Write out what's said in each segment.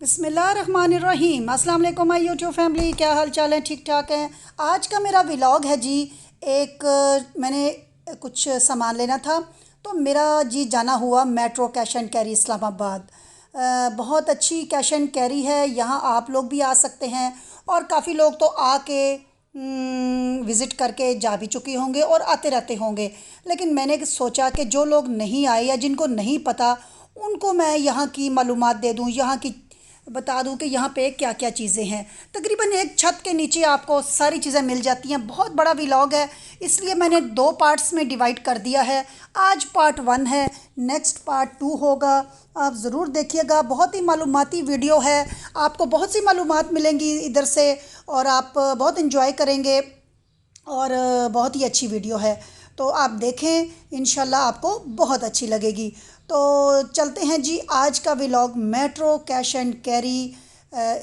बिस्मिल्लाहिर्रहमानिर्रहीम। अस्सलाम वालेकुम माय यूट्यूब फैमिली, क्या हाल चाल है? ठीक ठाक है। आज का मेरा व्लॉग है जी। मैंने कुछ सामान लेना था तो मेरा जी जाना हुआ metro cash and carry Islamabad. बहुत अच्छी कैश एंड कैरी है, यहाँ आप लोग भी आ सकते हैं और काफ़ी लोग तो आके विज़िट करके जा भी चुके होंगे और आते रहते होंगे। लेकिन मैंने सोचा कि जो लोग नहीं आए या जिनको नहीं पता उनको मैं यहाँ की मालूमात दे दूँ, यहाँ की बता दूं कि यहाँ पे क्या क्या चीज़ें हैं। तकरीबन एक छत के नीचे आपको सारी चीज़ें मिल जाती हैं। बहुत बड़ा व्लॉग है, इसलिए मैंने दो पार्ट्स में डिवाइड कर दिया है। आज पार्ट 1 है, नेक्स्ट पार्ट 2 होगा। आप ज़रूर देखिएगा, बहुत ही मालूमाती वीडियो है। आपको बहुत सी मालूमात मिलेंगी इधर से और आप बहुत इंजॉय करेंगे और बहुत ही अच्छी वीडियो है, तो आप देखें, इंशाल्लाह आपको बहुत अच्छी लगेगी। तो चलते हैं जी आज का vlog metro cash and carry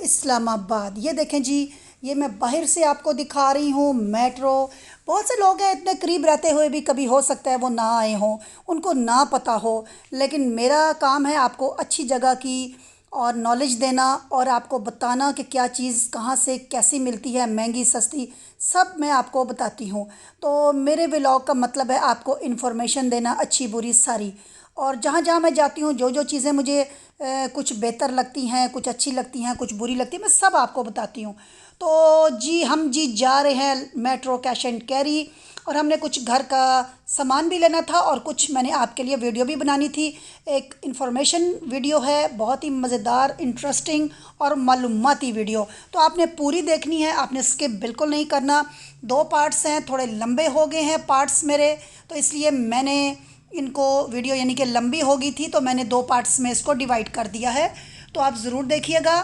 Islamabad. ये देखें जी, ये मैं बाहर से आपको दिखा रही हूँ मेट्रो। बहुत से लोग हैं इतने करीब रहते हुए भी कभी हो सकता है वो ना आए हों, उनको ना पता हो, लेकिन मेरा काम है आपको अच्छी जगह की और नॉलेज देना और आपको बताना कि क्या चीज़ कहाँ से कैसी मिलती है, महंगी सस्ती, सब मैं आपको बताती हूँ। तो मेरे व्लॉग का मतलब है आपको इन्फॉर्मेशन देना, अच्छी बुरी सारी। और जहाँ जहाँ मैं जाती हूँ, जो जो चीज़ें मुझे कुछ बेहतर लगती हैं, कुछ अच्छी लगती हैं, कुछ बुरी लगती हैं, मैं सब आपको बताती हूँ। तो जी हम जी जा रहे हैं मेट्रो कैश एंड कैरी और हमने कुछ घर का सामान भी लेना था और कुछ मैंने आपके लिए वीडियो भी बनानी थी। एक इन्फॉर्मेशन वीडियो है, बहुत ही मज़ेदार, इंटरेस्टिंग और मालूमाती वीडियो। तो आपने पूरी देखनी है, आपने स्किप बिल्कुल नहीं करना। दो पार्ट्स हैं, थोड़े लंबे हो गए हैं पार्ट्स मेरे, तो इसलिए मैंने इनको वीडियो यानी कि लंबी हो गई थी तो मैंने दो पार्ट्स में इसको डिवाइड कर दिया है। तो आप ज़रूर देखिएगा।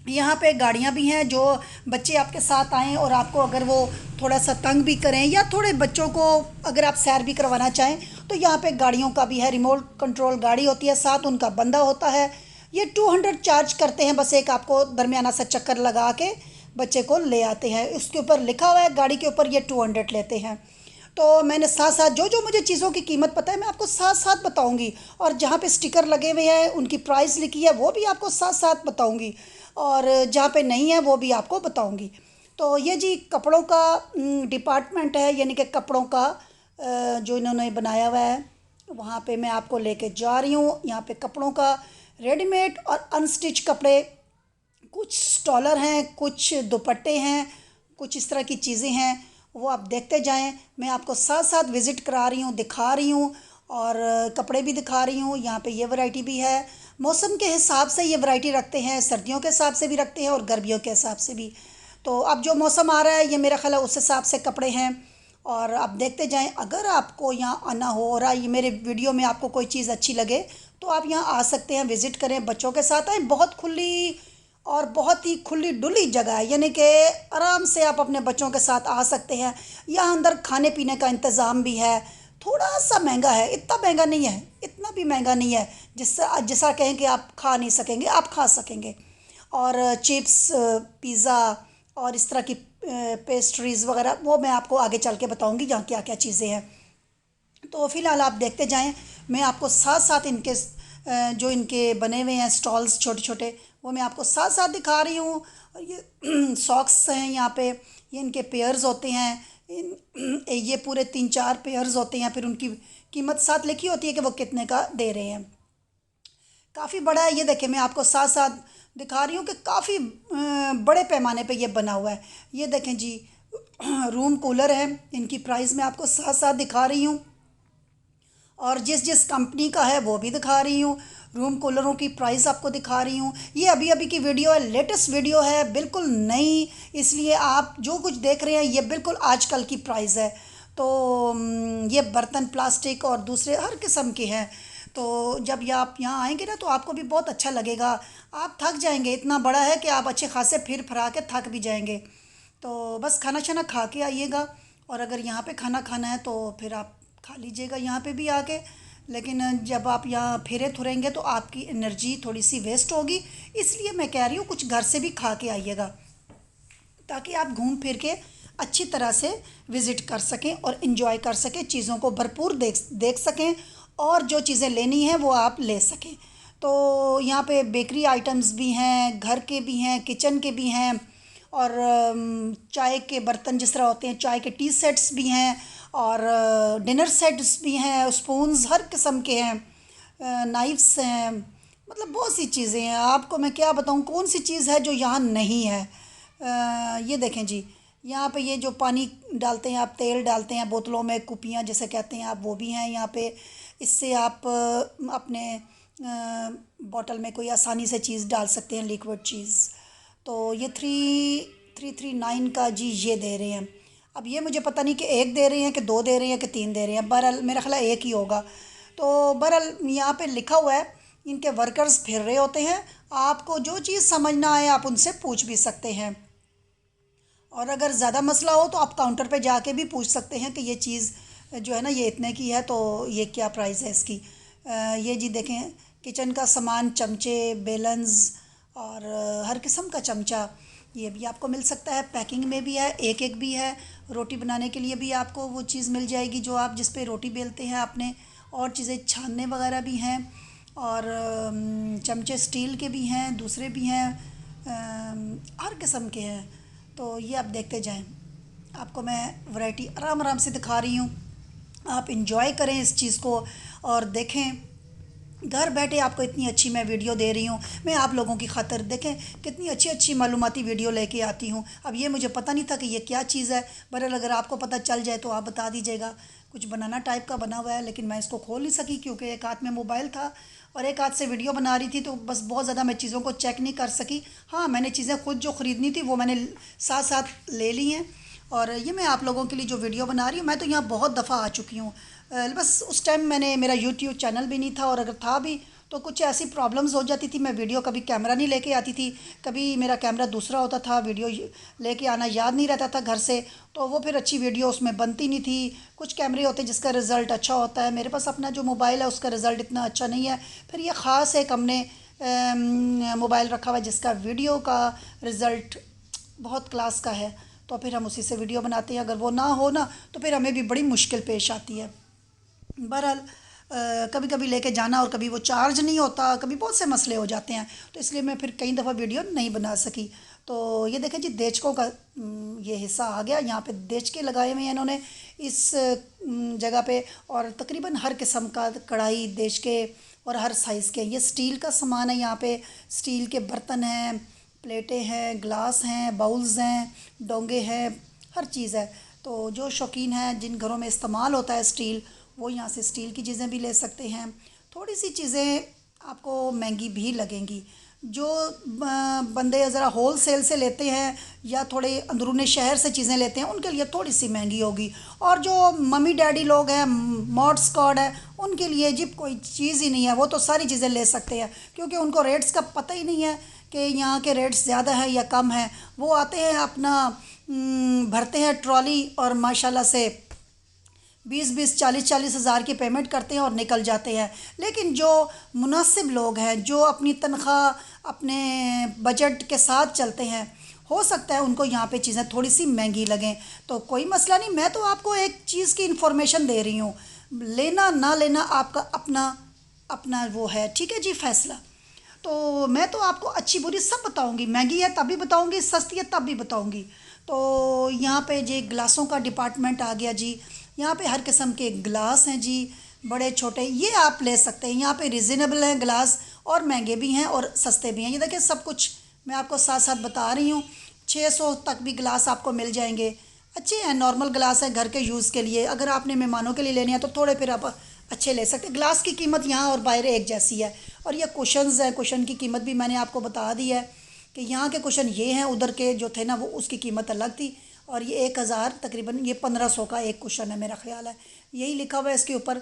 यहाँ पे गाड़ियाँ भी हैं, जो बच्चे आपके साथ आएँ और आपको अगर वो थोड़ा सा तंग भी करें या थोड़े बच्चों को अगर आप सैर भी करवाना चाहें तो यहाँ पे गाड़ियों का भी है। रिमोट कंट्रोल गाड़ी होती है, साथ उनका बंदा होता है। ये 200 चार्ज करते हैं, बस एक आपको दरमियाना सा चक्कर लगा के बच्चे को ले आते हैं। उसके ऊपर लिखा हुआ है गाड़ी के ऊपर, ये 200 लेते हैं। तो मैंने साथ साथ जो जो मुझे चीज़ों की कीमत पता है मैं आपको साथ साथ बताऊंगी, और जहाँ पे स्टिकर लगे हुए हैं उनकी प्राइस लिखी है वो भी आपको साथ साथ बताऊंगी, और जहाँ पे नहीं है वो भी आपको बताऊंगी। तो ये जी कपड़ों का डिपार्टमेंट है, यानी कि कपड़ों का जो इन्होंने बनाया हुआ है, वहाँ पे मैं आपको लेके जा रही हूँ। यहाँ पे कपड़ों का रेडीमेड और अनस्टिच कपड़े, कुछ स्टॉलर हैं, कुछ दुपट्टे हैं, कुछ इस तरह की चीज़ें हैं, वो आप देखते जाएं। मैं आपको साथ साथ विज़िट करा रही हूँ, दिखा रही हूँ और कपड़े भी दिखा रही हूँ। यहाँ पे ये वैरायटी भी है, मौसम के हिसाब से ये वैरायटी रखते हैं, सर्दियों के हिसाब से भी रखते हैं और गर्मियों के हिसाब से भी। तो अब जो मौसम आ रहा है ये मेरा ख्याल है उस हिसाब से कपड़े हैं, और आप देखते जाएं। अगर आपको यहाँ आना हो और ये मेरे वीडियो में आपको कोई चीज़ अच्छी लगे तो आप यहाँ आ सकते हैं, विज़िट करें, बच्चों के साथ आएँ। बहुत खुली और बहुत ही खुली डुली जगह है, यानी कि आराम से आप अपने बच्चों के साथ आ सकते हैं। यहाँ अंदर खाने पीने का इंतज़ाम भी है। थोड़ा सा महंगा है, इतना महंगा नहीं है, इतना भी महंगा नहीं है जिससे जैसा कहें कि आप खा नहीं सकेंगे, आप खा सकेंगे। और चिप्स, पिज़्ज़ा और इस तरह की पेस्ट्रीज़ वगैरह वो मैं आपको आगे चल के बताऊँगी यहाँ क्या क्या चीज़ें हैं। तो फ़िलहाल आप देखते जाएं, मैं आपको साथ साथ इनके जो इनके बने हुए हैं स्टॉल्स छोटे छोटे, वो मैं आपको साथ साथ दिखा रही हूँ। और ये सॉक्स हैं यहाँ पे, ये इनके पेयर्स होते हैं। ये पूरे 3-4 पेयर्स होते हैं, फिर उनकी कीमत साथ लिखी होती है कि वो कितने का दे रहे हैं। काफ़ी बड़ा है, ये देखें, मैं आपको साथ साथ दिखा रही हूँ कि काफ़ी बड़े पैमाने पे ये बना हुआ है। ये देखें जी, रूम कूलर है, इनकी प्राइस मैं आपको साथ साथ दिखा रही हूँ और जिस जिस कंपनी का है वो भी दिखा रही हूँ। रूम कूलरों की प्राइस आपको दिखा रही हूँ। ये अभी अभी की वीडियो है, लेटेस्ट वीडियो है, बिल्कुल नई, इसलिए आप जो कुछ देख रहे हैं ये बिल्कुल आजकल की प्राइस है। तो ये बर्तन प्लास्टिक और दूसरे हर किस्म के हैं। तो जब ये आप यहाँ आएंगे ना तो आपको भी बहुत अच्छा लगेगा। आप थक जाएंगे, इतना बड़ा है कि आप अच्छे खासे फिर फरा के थक भी जाएंगे। तो बस खाना शाना खा के आइएगा, और अगर यहाँ पे खाना खाना है तो फिर आप खा लीजिएगा यहाँ पे भी आके। लेकिन जब आप यहाँ फिरे थुरेंगे तो आपकी एनर्जी थोड़ी सी वेस्ट होगी, इसलिए मैं कह रही हूँ कुछ घर से भी खा के आइएगा, ताकि आप घूम फिर के अच्छी तरह से विज़िट कर सकें और इन्जॉय कर सकें, चीज़ों को भरपूर देख देख सकें और जो चीज़ें लेनी हैं वो आप ले सकें। तो यहाँ पे बेकरी आइटम्स भी हैं, घर के भी हैं, किचन के भी हैं, और चाय के बर्तन जिस तरह होते हैं, चाय के टी सेट्स भी हैं, और डिनर सेट्स भी हैं, स्पून्स हर किस्म के हैं, नाइफ्स हैं, मतलब बहुत सी चीज़ें हैं। आपको मैं क्या बताऊँ कौन सी चीज़ है जो यहाँ नहीं है। ये देखें जी, यहाँ पे ये जो पानी डालते हैं आप, तेल डालते हैं बोतलों में, कुपियाँ जैसे कहते हैं आप, वो भी हैं यहाँ पे। इससे आप अपने बॉटल में कोई आसानी से चीज़ डाल सकते हैं, लिक्विड चीज़। तो ये 339 का जी ये दे रहे हैं। अब ये मुझे पता नहीं कि एक दे रहे हैं कि दो दे रहे हैं कि तीन दे रहे हैं, बहरहाल मेरा ख्याल है एक ही होगा। तो बहरहाल यहाँ पे लिखा हुआ है, इनके वर्कर्स फिर रहे होते हैं। आपको जो चीज़ समझ ना आए आप उनसे पूछ भी सकते हैं, और अगर ज़्यादा मसला हो तो आप काउंटर पे जाके भी पूछ सकते हैं कि ये चीज़ जो है ना ये इतने की है, तो ये क्या प्राइस है इसकी। ये जी देखें, किचन का सामान, चमचे, बेलन्स, और हर किस्म का चमचा ये भी आपको मिल सकता है। पैकिंग में भी है, एक एक भी है। रोटी बनाने के लिए भी आपको वो चीज़ मिल जाएगी जो आप जिस पे रोटी बेलते हैं आपने, और चीज़ें छानने वगैरह भी हैं, और चमचे स्टील के भी हैं, दूसरे भी हैं, हर किस्म के हैं। तो ये आप देखते जाएं, आपको मैं वैरायटी आराम आराम से दिखा रही हूँ। आप इंजॉय करें इस चीज़ को और देखें। घर बैठे आपको इतनी अच्छी मैं वीडियो दे रही हूँ, मैं आप लोगों की खातिर देखें कितनी अच्छी अच्छी मालूमाती वीडियो लेके आती हूँ। अब ये मुझे पता नहीं था कि ये क्या चीज़ है, बहरहाल अगर आपको पता चल जाए तो आप बता दीजिएगा। कुछ बनाना टाइप का बना हुआ है, लेकिन मैं इसको खोल नहीं सकी क्योंकि एक हाथ में मोबाइल था और एक हाथ से वीडियो बना रही थी, तो बस बहुत ज़्यादा मैं चीज़ों को चेक नहीं कर सकी। हाँ, मैंने चीज़ें खुद जो ख़रीदनी थी वो मैंने साथ साथ ले ली हैं, और ये मैं आप लोगों के लिए जो वीडियो बना रही हूँ, मैं तो यहाँ बहुत दफ़ा आ चुकी हूँ। बस उस टाइम मैंने मेरा यूट्यूब चैनल भी नहीं था, और अगर था भी तो कुछ ऐसी प्रॉब्लम्स हो जाती थी, मैं वीडियो कभी कैमरा नहीं लेके आती थी, कभी मेरा कैमरा दूसरा होता था, वीडियो लेके आना याद नहीं रहता था घर से, तो वो फिर अच्छी वीडियो उसमें बनती नहीं थी। कुछ कैमरे होते जिसका रिज़ल्ट अच्छा होता है, मेरे पास अपना जो मोबाइल है उसका रिज़ल्ट इतना अच्छा नहीं है। फिर ये ख़ास एक हमने मोबाइल रखा हुआ है जिसका वीडियो का रिज़ल्ट बहुत क्लास का है, तो फिर हम उसी से वीडियो बनाते हैं। अगर वो ना हो ना तो फिर हमें भी बड़ी मुश्किल पेश आती है। बहरहाल कभी कभी लेके जाना, और कभी वो चार्ज नहीं होता, कभी बहुत से मसले हो जाते हैं, तो इसलिए मैं फिर कई दफ़ा वीडियो नहीं बना सकी। तो ये देखें जी, देचकों का ये हिस्सा आ गया। यहाँ पे देचके लगाए हुए हैं इन्होंने इस जगह पे, और तकरीबन हर किस्म का कढ़ाई, देचके, और हर साइज़ के। ये स्टील का सामान है, यहाँ पे स्टील के बर्तन हैं, प्लेटें हैं, ग्लास हैं, बाउल्स हैं, डोंगे हैं, हर चीज़ है। तो जो शौकीन हैं, जिन घरों में इस्तेमाल होता है स्टील, वो यहाँ से स्टील की चीज़ें भी ले सकते हैं। थोड़ी सी चीज़ें आपको महंगी भी लगेंगी। जो बंदे ज़रा होल सेल से लेते हैं या थोड़े अंदरूनी शहर से चीज़ें लेते हैं, उनके लिए थोड़ी सी महंगी होगी। और जो मम्मी डैडी लोग हैं, मॉड स्क्वाड है, उनके लिए जी कोई चीज़ ही नहीं है, वो तो सारी चीज़ें ले सकते हैं, क्योंकि उनको रेट्स का पता ही नहीं है कि यहाँ के रेट्स ज़्यादा हैं या कम हैं। वो आते हैं अपना भरते हैं ट्रॉली, और माशाल्लाह से 20-20, 40-40 हज़ार की पेमेंट करते हैं और निकल जाते हैं। लेकिन जो मुनासिब लोग हैं, जो अपनी तनख्वाह अपने बजट के साथ चलते हैं, हो सकता है उनको यहाँ पे चीज़ें थोड़ी सी महंगी लगें, तो कोई मसला नहीं। मैं तो आपको एक चीज़ की इन्फॉर्मेशन दे रही हूँ, लेना ना लेना आपका अपना अपना वो है, ठीक है जी, फ़ैसला। तो मैं तो आपको अच्छी बुरी सब बताऊंगी, महंगी है तब भी बताऊंगी, सस्ती है तब भी बताऊंगी। तो यहाँ पे जी ग्लासों का डिपार्टमेंट आ गया जी। यहाँ पे हर किस्म के ग्लास हैं जी, बड़े छोटे, ये आप ले सकते हैं। यहाँ पे रिजनेबल हैं ग्लास, और महंगे भी हैं और सस्ते भी हैं। ये देखिए सब कुछ मैं आपको साथ साथ बता रही हूँ। 600 तक भी ग्लास आपको मिल जाएंगे, अच्छे हैं, नॉर्मल ग्लास हैं घर के यूज़ के लिए। अगर आपने मेहमानों के लिए लेने हैं तो थोड़े फिर आप अच्छे ले सकते हैं। ग्लास की कीमत यहाँ और बाहर एक जैसी है। और ये कुशन्स हैं, कुशन की कीमत भी मैंने आपको बता दी है कि यहाँ के कुशन ये हैं, उधर के जो थे ना वो उसकी कीमत अलग थी। और ये 1000 तकरीबन, ये 1500 का एक कुशन है मेरा ख्याल है, यही लिखा हुआ है इसके ऊपर।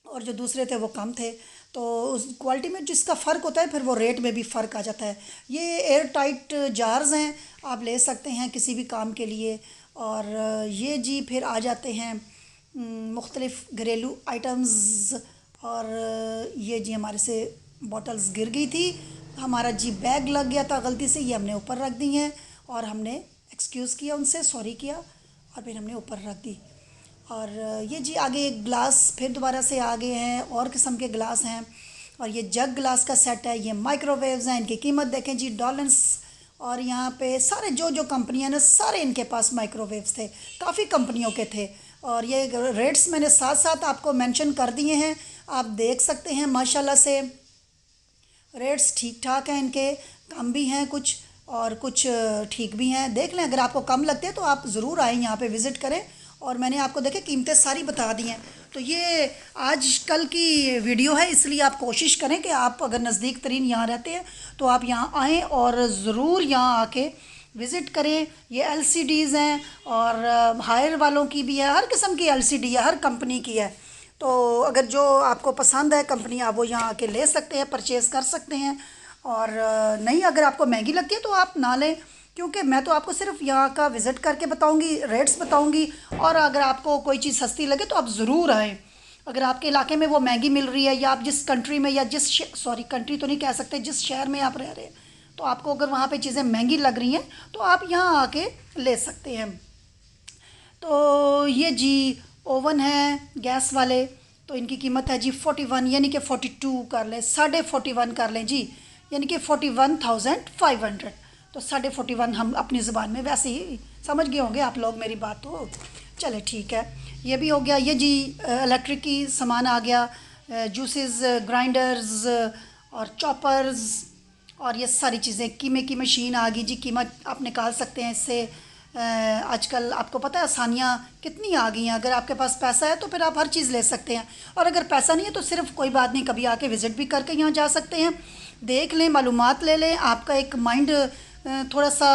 और जो दूसरे थे वो कम थे। तो उस क्वालिटी में जिसका फ़र्क होता है फिर वो रेट में भी फ़र्क आ जाता है। ये एयर टाइट जार्स हैं, आप ले सकते हैं किसी भी काम के लिए। और ये जी फिर आ जाते हैं मुख्तलिफ़ घरेलू आइटम्स। और ये जी हमारे से बॉटल्स गिर गई थी, हमारा जी बैग लग गया था गलती से, ये हमने ऊपर रख दी हैं, और हमने एक्सक्यूज़ किया उनसे, सॉरी किया, और फिर हमने ऊपर रख दी। और ये जी आगे एक ग्लास फिर दोबारा से आ गए हैं, और किस्म के ग्लास हैं। और ये जग ग्लास का सेट है, ये माइक्रोवेव्स हैं, इनकी कीमत देखें जी डॉलर्स। और यहाँ पे सारे जो जो कंपनियां ना सारे इनके पास माइक्रोवेव्स थे, काफ़ी कंपनियों के थे। और ये रेट्स मैंने साथ साथ आपको मेंशन कर दिए हैं, आप देख सकते हैं माशाल्लाह से। रेट्स ठीक ठाक हैं इनके, कम भी हैं कुछ और कुछ ठीक भी हैं। देख लें, अगर आपको कम लगते हैं तो आप ज़रूर आएँ यहाँ पे विज़िट करें। और मैंने आपको देखे कीमतें सारी बता दी हैं। तो ये आज कल की वीडियो है, इसलिए आप कोशिश करें कि आप अगर नज़दीक तरीन यहाँ रहते हैं तो आप यहाँ आएँ और ज़रूर यहाँ आके विज़िट करें। ये एलसीडीज़ हैं और हायर वालों की भी है, हर किस्म की एलसीडी है, हर कंपनी की है। तो अगर जो आपको पसंद है कंपनी, आप वो यहाँ आके ले सकते हैं, परचेज़ कर सकते हैं। और नहीं, अगर आपको महंगी लगती है तो आप ना लें, क्योंकि मैं तो आपको सिर्फ यहाँ का विज़िट करके बताऊँगी, रेट्स बताऊँगी। और अगर आपको कोई चीज़ सस्ती लगे तो आप ज़रूर आएँ। अगर आपके इलाके में वो महंगी मिल रही है, या आप जिस कंट्री में या जिस सॉरी कंट्री तो नहीं कह सकते, जिस शहर में आप रह रहे हैं, तो आपको अगर वहाँ पे चीज़ें महंगी लग रही हैं तो आप यहाँ आके ले सकते हैं। तो ये जी ओवन है गैस वाले, तो इनकी कीमत है जी 41, यानी कि 42 कर लें, 41.5 कर लें जी, यानी कि 41,500। तो 41.5 हम अपनी ज़ुबान में वैसे ही समझ गए होंगे आप लोग मेरी बात। तो चले ठीक है, ये भी हो गया। ये जी इलेक्ट्रिक की सामान आ गया, जूसेस, ग्राइंडर्स और चॉपर्स और ये सारी चीज़ें। कीमे की मशीन आ गई जी, कीमत आप निकाल सकते हैं इससे। आजकल आपको पता है आसानियाँ कितनी आ गई हैं। अगर आपके पास पैसा है तो फिर आप हर चीज़ ले सकते हैं, और अगर पैसा नहीं है तो सिर्फ कोई बात नहीं, कभी आके विज़िट भी करके यहाँ जा सकते हैं, देख लें, मालूमात ले लें। आपका एक माइंड थोड़ा सा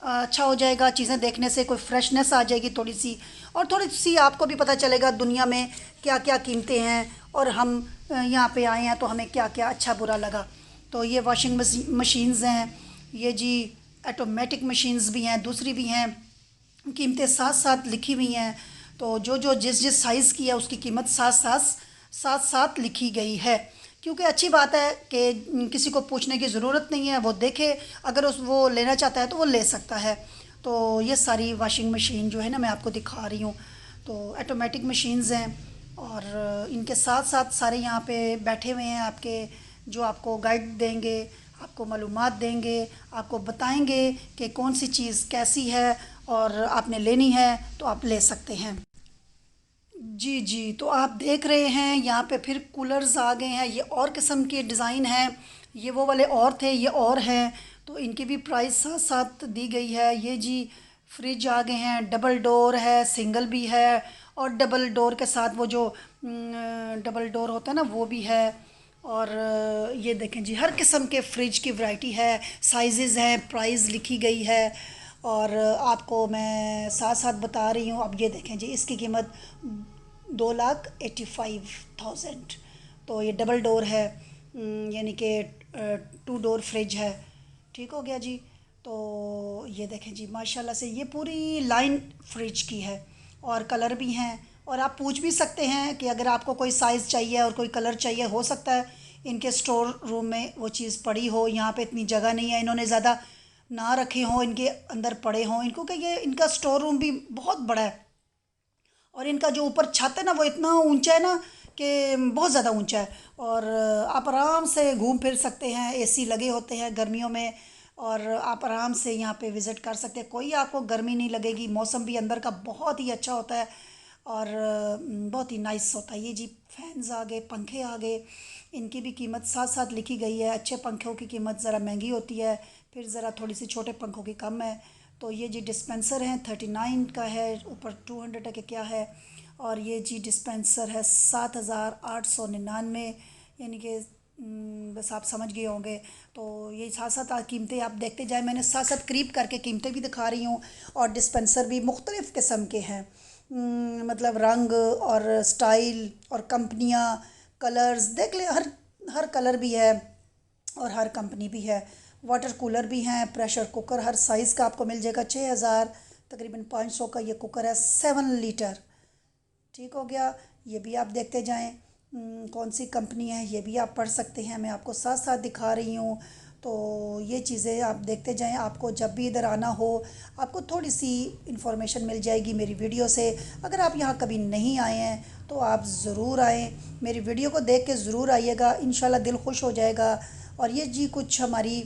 अच्छा हो जाएगा, चीज़ें देखने से कोई फ्रेशनेस आ जाएगी थोड़ी सी, और थोड़ी सी आपको भी पता चलेगा दुनिया में क्या क्या कीमतें हैं, और हम यहाँ पे आए हैं तो हमें क्या क्या अच्छा बुरा लगा। तो ये वॉशिंग मशीन्स हैं, ये जी ऑटोमेटिक मशीन्स भी हैं, दूसरी भी हैं, कीमतें साथ साथ लिखी हुई हैं। तो जो जो जिस जिस साइज़ की है उसकी कीमत साथ साथ लिखी गई है, क्योंकि अच्छी बात है कि किसी को पूछने की ज़रूरत नहीं है, वो देखे, अगर उस वो लेना चाहता है तो वो ले सकता है। तो ये सारी वॉशिंग मशीन जो है ना मैं आपको दिखा रही हूँ, तो ऑटोमेटिक मशीन्स हैं। और इनके साथ साथ सारे यहाँ पे बैठे हुए हैं आपके, जो आपको गाइड देंगे, आपको मालूमात देंगे, आपको बताएंगे कि कौन सी चीज़ कैसी है, और आपने लेनी है तो आप ले सकते हैं। जी जी, तो आप देख रहे हैं यहाँ पे फिर कूलर्स आ गए हैं, ये और किस्म के डिज़ाइन हैं, ये वो वाले और थे, ये और हैं। तो इनकी भी प्राइस साथ साथ दी गई है। ये जी फ्रिज आ गए हैं, डबल डोर है, सिंगल भी है, और डबल डोर के साथ वो जो डबल डोर होता है ना वो भी है। और ये देखें जी, हर किस्म के फ्रिज की वैरायटी है, साइजेस हैं, प्राइस लिखी गई है। और आपको मैं साथ साथ बता रही हूँ। अब ये देखें जी, इसकी कीमत 2,85,000। तो ये डबल डोर है, यानी कि 2 डोर फ्रिज है। ठीक हो गया जी। तो ये देखें जी माशाल्लाह से, ये पूरी लाइन फ्रिज की है, और कलर भी हैं। और आप पूछ भी सकते हैं कि अगर आपको कोई साइज़ चाहिए और कोई कलर चाहिए, हो सकता है इनके स्टोर रूम में वो चीज़ पड़ी हो। यहाँ पे इतनी जगह नहीं है, इन्होंने ज़्यादा ना रखे हों, इनके अंदर पड़े हों इनको, कि ये इनका स्टोर रूम भी बहुत बड़ा है। और इनका जो ऊपर छत है ना वो इतना ऊंचा है ना, कि बहुत ज़्यादा ऊंचा है। और आप आराम से घूम फिर सकते हैं, एसी लगे होते हैं गर्मियों में, और आप आराम से यहाँ पे विज़िट कर सकते हैं, कोई आपको गर्मी नहीं लगेगी। मौसम भी अंदर का बहुत ही अच्छा होता है, और बहुत ही नाइस होता है। ये जी फैंस आ गए, पंखे आ गए, इनकी भी कीमत साथ साथ लिखी गई है। अच्छे पंखों की कीमत ज़रा महंगी होती है, फिर ज़रा थोड़ी सी छोटे पंखों की कम है। तो ये जी डिस्पेंसर हैं, 39 का है, ऊपर 200 है कि क्या है। और ये जी डिस्पेंसर है 7,899, यानी कि बस आप समझ गए होंगे। तो ये साथ साथ कीमतें आप देखते जाए, मैंने साथ साथ करीब करके कीमतें भी दिखा रही हूँ। और डिस्पेंसर भी मुख्तलिफ़ किस्म के हैं, मतलब रंग और स्टाइल और कंपनियाँ, कलर्स देख ले, हर हर कलर भी है और हर कंपनी भी है। वाटर कूलर भी हैं, प्रेशर कुकर हर साइज़ का आपको मिल जाएगा। 6,000 तकरीबन 500 का ये कुकर है, 7 लीटर। ठीक हो गया। ये भी आप देखते जाएं, कौन सी कंपनी है ये भी आप पढ़ सकते हैं, मैं आपको साथ साथ दिखा रही हूँ। तो ये चीज़ें आप देखते जाएं, आपको जब भी इधर आना हो आपको थोड़ी सी इन्फॉर्मेशन मिल जाएगी मेरी वीडियो से। अगर आप यहाँ कभी नहीं आए हैं तो आप ज़रूर आएँ, मेरी वीडियो को देख के ज़रूर आइएगा, इंशाल्लाह दिल खुश हो जाएगा। और ये जी कुछ हमारी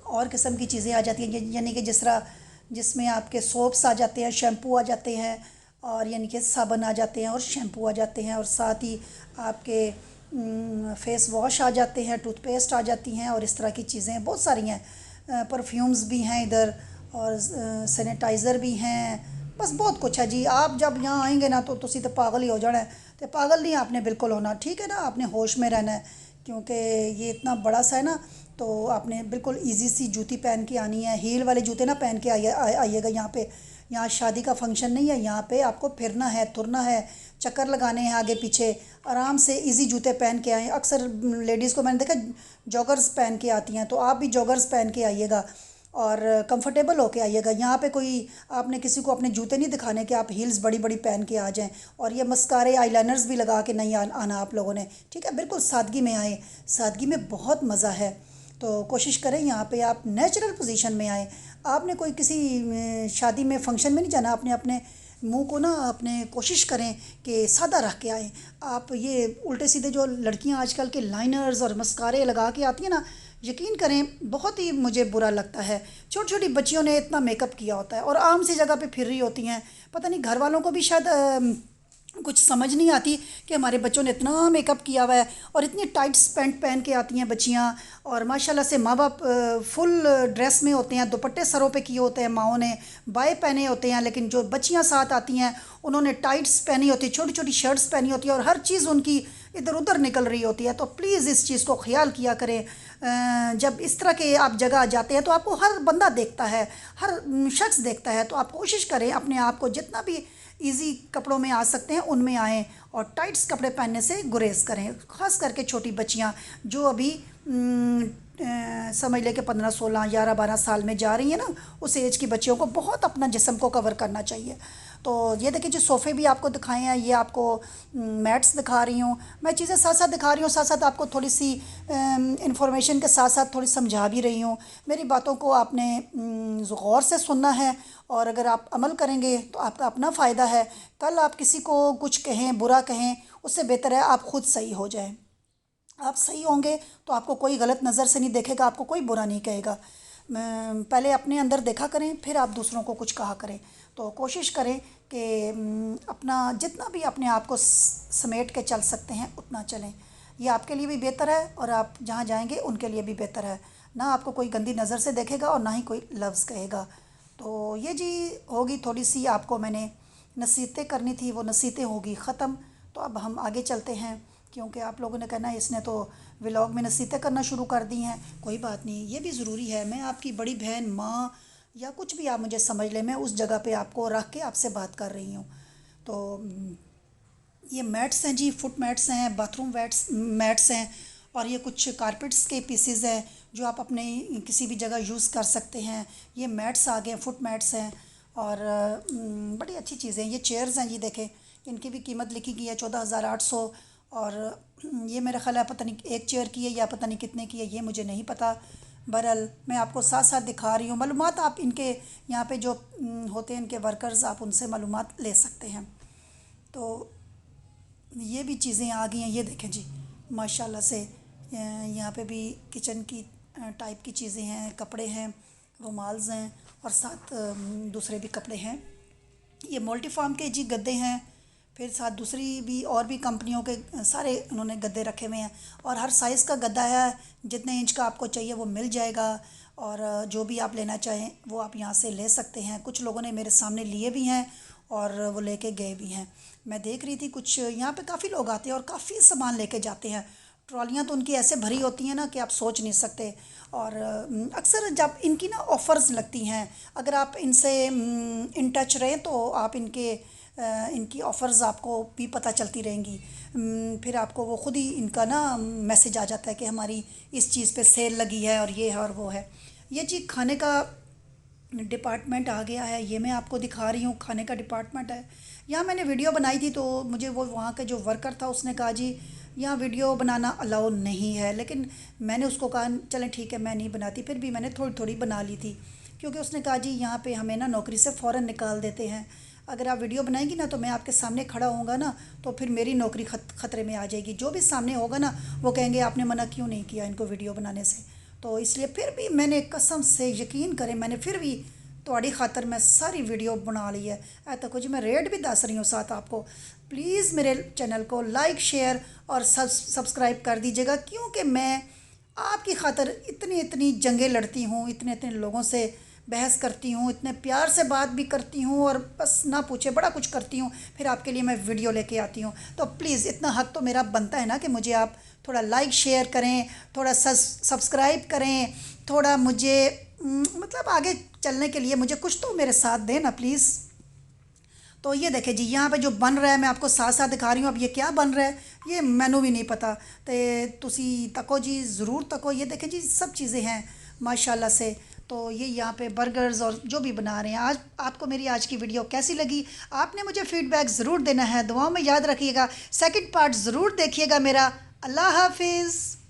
और किस्म की चीज़ें आ जाती हैं, यानी कि जिस तरह जिसमें आपके सोप्स आ जाते हैं, शैम्पू आ जाते हैं, और यानी कि साबुन आ जाते हैं और शैम्पू आ जाते हैं, और साथ ही आपके फेस वॉश आ जाते हैं, टूथपेस्ट आ जाती हैं, और इस तरह की चीज़ें बहुत सारी हैं। परफ्यूम्स भी हैं इधर, और सैनिटाइज़र भी हैं, बस बहुत कुछ है जी। आप जब यहाँ आएंगे ना तो तुसी तो पागल ही हो जाना है। तो पागल नहीं आपने बिल्कुल होना, ठीक है ना, आपने होश में रहना है, क्योंकि ये इतना बड़ा सा है ना। तो आपने बिल्कुल इजी सी जूती पहन के आनी है, हील वाले जूते ना पहन के आइएगा यहाँ पे। यहाँ शादी का फंक्शन नहीं है, यहाँ पे आपको फिरना है, तुरना है, चक्कर लगाने हैं आगे पीछे। आराम से इजी जूते पहन के आएँ। अक्सर लेडीज़ को मैंने देखा जॉगर्स पहन के आती हैं, तो आप भी जॉगर्स पहन के आइएगा और कंफर्टेबल होके आइएगा। यहाँ पे कोई आपने किसी को अपने जूते नहीं दिखाने कि आप हील्स बड़ी बड़ी पहन के आ जाएं, और ये मस्कारे आईलाइनर्स भी लगा के नहीं आना आप लोगों ने, ठीक है। बिल्कुल सादगी में आए, सादगी में बहुत मज़ा है। तो कोशिश करें यहाँ पे आप नेचुरल पोजीशन में आएँ। आपने कोई किसी शादी में फंक्शन में नहीं जाना, आपने अपने मुंह को ना अपने कोशिश करें कि सादा रख के आएँ। आप ये उल्टे सीधे जो लड़कियां आजकल के लाइनर्स और मस्कारे लगा के आती हैं ना, यकीन करें बहुत ही मुझे बुरा लगता है। छोटी छोटी बच्चियों ने इतना मेकअप किया होता है और आम सी जगह पे फिर रही होती हैं। पता नहीं घर वालों को भी शायद कुछ समझ नहीं आती कि हमारे बच्चों ने इतना मेकअप किया हुआ है, और इतनी टाइट पैंट पहन के आती हैं बच्चियाँ। और माशाल्लाह से माँ बाप फुल ड्रेस में होते हैं, दुपट्टे सरों पे किए होते हैं, माओं ने बाएँ पहने होते हैं, लेकिन जो बच्चियाँ साथ आती हैं उन्होंने टाइट्स पहनी होती है, छोटी छोटी शर्ट्स पहनी होती है, और हर चीज़ उनकी इधर उधर निकल रही होती है। तो प्लीज़ इस चीज़ को ख्याल किया करें। जब इस तरह के आप जगह जाते हैं तो आपको हर बंदा देखता है, हर शख्स देखता है। तो आप कोशिश करें अपने आप को जितना भी इजी कपड़ों में आ सकते हैं उनमें आएँ, और टाइट्स कपड़े पहनने से गुरेज करें। ख़ास करके छोटी बच्चियाँ जो अभी समझ लें कि 15 16 11 12 साल में जा रही हैं ना, उस एज की बच्चियों को बहुत अपना जिस्म को कवर करना चाहिए। तो ये देखिए जो सोफ़े भी आपको दिखाए हैं, ये आपको मैट्स दिखा रही हूँ मैं, चीज़ें साथ साथ दिखा रही हूँ, साथ साथ आपको थोड़ी सी इंफॉर्मेशन के साथ साथ थोड़ी समझा भी रही हूँ। मेरी बातों को आपने गौर से सुनना है, और अगर आप अमल करेंगे तो आपका अपना फ़ायदा है। कल आप किसी को कुछ कहें, बुरा कहें, उससे बेहतर है आप खुद सही हो जाएं। आप सही होंगे तो आपको कोई गलत नज़र से नहीं देखेगा, आपको कोई बुरा नहीं कहेगा। पहले अपने अंदर देखा करें, फिर आप दूसरों को कुछ कहा करें। तो कोशिश करें कि अपना जितना भी अपने आप को समेट के चल सकते हैं उतना चलें। ये आपके लिए भी बेहतर है, और आप जहाँ जाएंगे उनके लिए भी बेहतर है। ना आपको कोई गंदी नज़र से देखेगा और ना ही कोई लफ्ज़ कहेगा। तो ये जी होगी थोड़ी सी, आपको मैंने नसीहतें करनी थी, वो नसीहतें होगी ख़त्म। तो अब हम आगे चलते हैं, क्योंकि आप लोगों ने कहना है इसने तो व्लॉग में नसीहतें करना शुरू कर दी हैं। कोई बात नहीं, ये भी ज़रूरी है। मैं आपकी बड़ी बहन, माँ, या कुछ भी आप मुझे समझ लें, मैं उस जगह पे आपको रख के आपसे बात कर रही हूँ। तो ये मैट्स हैं जी, फुट मैट्स हैं, बाथरूम मैट्स हैं, और ये कुछ कारपेट्स के पीसेस हैं जो आप अपने किसी भी जगह यूज़ कर सकते हैं। ये मैट्स आ गए, फुट मैट्स हैं, और बड़ी अच्छी चीज़ें हैं। ये चेयर्स हैं जी, देखें इनकी भी कीमत लिखी गई है 14,800। और ये मेरा ख्याल है पता नहीं एक चेयर की है या पता नहीं कितने की है, ये मुझे नहीं पता। बहरहाल मैं आपको साथ साथ दिखा रही हूँ। मालूमात आप इनके यहाँ पे जो होते हैं इनके वर्कर्स, आप उनसे मालूमात ले सकते हैं। तो ये भी चीज़ें आ गई हैं, ये देखें जी माशाल्लाह से। यहाँ पे भी किचन की टाइप की चीज़ें हैं, कपड़े हैं, रुमाल्स हैं, और साथ दूसरे भी कपड़े हैं। ये मल्टीफार्म के जी गद्दे हैं, फिर साथ दूसरी भी और भी कंपनियों के सारे उन्होंने गद्दे रखे हुए हैं, और हर साइज़ का गद्दा है, जितने इंच का आपको चाहिए वो मिल जाएगा। और जो भी आप लेना चाहें वो आप यहाँ से ले सकते हैं। कुछ लोगों ने मेरे सामने लिए भी हैं और वो लेके गए भी हैं। मैं देख रही थी कुछ यहाँ पे काफ़ी लोग आते हैं और काफ़ी सामान लेके जाते हैं। ट्रॉलियाँ तो उनकी ऐसे भरी होती हैं ना कि आप सोच नहीं सकते। और अक्सर जब इनकी ना ऑफ़र्स लगती हैं, अगर आप इनसे इन टच रहें तो आप इनकी ऑफ़र्स आपको भी पता चलती रहेंगी। फिर आपको वो ख़ुद ही इनका ना मैसेज आ जाता है कि हमारी इस चीज़ पे सेल लगी है, और ये है और वो है। ये जी खाने का डिपार्टमेंट आ गया है, ये मैं आपको दिखा रही हूँ, खाने का डिपार्टमेंट है। यहाँ मैंने वीडियो बनाई थी तो मुझे वो वहाँ के जो वर्कर था उसने कहा जी यहाँ वीडियो बनाना अलाउ नहीं है, लेकिन मैंने उसको कहा चलें ठीक है मैं नहीं बनाती, फिर भी मैंने थोड़ी थोड़ी बना ली थी, क्योंकि उसने कहा जी यहाँ पे हमें ना नौकरी से फ़ौरन निकाल देते हैं, अगर आप वीडियो बनाएंगी ना तो मैं आपके सामने खड़ा होऊंगा ना तो फिर मेरी नौकरी खतरे में आ जाएगी, जो भी सामने होगा ना वो कहेंगे आपने मना क्यों नहीं किया इनको वीडियो बनाने से। तो इसलिए फिर भी मैंने कसम से यकीन करें मैंने फिर भी थोड़ी खातर मैं सारी वीडियो बना ली है। ऐ तक जी मैं रेट भी दस रही हूँ साथ आपको, प्लीज़ मेरे चैनल को लाइक शेयर और सब्सक्राइब कर दीजिएगा, क्योंकि मैं आपकी खातर इतनी इतनी जंगें लड़ती हूँ, इतने इतने लोगों से बहस करती हूँ, इतने प्यार से बात भी करती हूँ और बस ना पूछे बड़ा कुछ करती हूँ, फिर आपके लिए मैं वीडियो लेके आती हूँ। तो प्लीज़ इतना हक तो मेरा बनता है ना कि मुझे आप थोड़ा लाइक शेयर करें, थोड़ा सब्सक्राइब करें, थोड़ा मुझे मतलब आगे चलने के लिए मुझे कुछ तो मेरे साथ दें ना प्लीज़। तो ये देखें जी यहाँ पे जो बन रहा है मैं आपको साथ साथ दिखा रही हूँ, अब ये क्या बन रहा है ये मैनू भी नहीं पता, तो तुसी तको जी ज़रूर तको। ये देखें जी सब चीज़ें हैं माशाल्लाह से। तो ये यहाँ पे बर्गर्स और जो भी बना रहे हैं। आज आपको मेरी आज की वीडियो कैसी लगी आपने मुझे फ़ीडबैक ज़रूर देना है, दुआओं में याद रखिएगा, सेकंड पार्ट ज़रूर देखिएगा मेरा। अल्लाह हाफिज़।